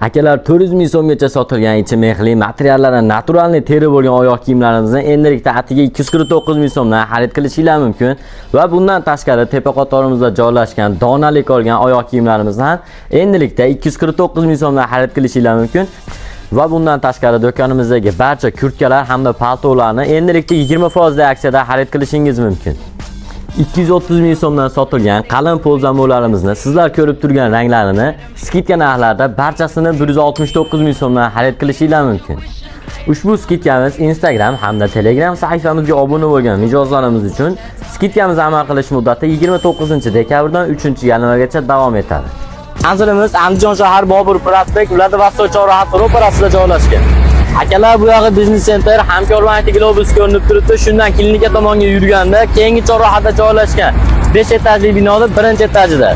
Akalar 400 ming so'mgacha sotilgan ichi mexli materiallardan naturalniy teri bo'lgan oyoq kiyimlarimizni endilikda atiga 249 ming so'mdan xarid qilishingiz mumkin va bundan tashqari tepa qatorimizda joylashgan donalik olgan oyoq kiyimlarimizni endilikda 249 ming so'mdan xarid qilishingiz mumkin. Va bundan tashqari do'konimizdagi barcha kurtkalar hamda paltolarni endilikda 20% aksiyada xarid qilishingiz mumkin. 230 ming so'mdan sotilgan qalin polzamolarimizni sizlar ko'rib turgan ranglarini skidka narxlarda barchasini 169 ming so'mdan xarid qilishingiz mumkin. Ushbu skidkamiz Instagram hamda Telegram sahifamizga obuna bo'lgan mijozlarimiz uchun skidkamiz amal qilish muddati 29-dekabrdan 3-yanvargacha davom etadi. Manzilimiz Andijon shahar Bobur prospekt Vladivostok chorrahasi ro'parasida joylashgan. Akalar, bu yog'i biznes center hamkorlar globus ko'rinib turibdi. Shundan klinika tomonga yurganda keyingi chorrahada joylashgan 5 etajli binoning 1-etajida.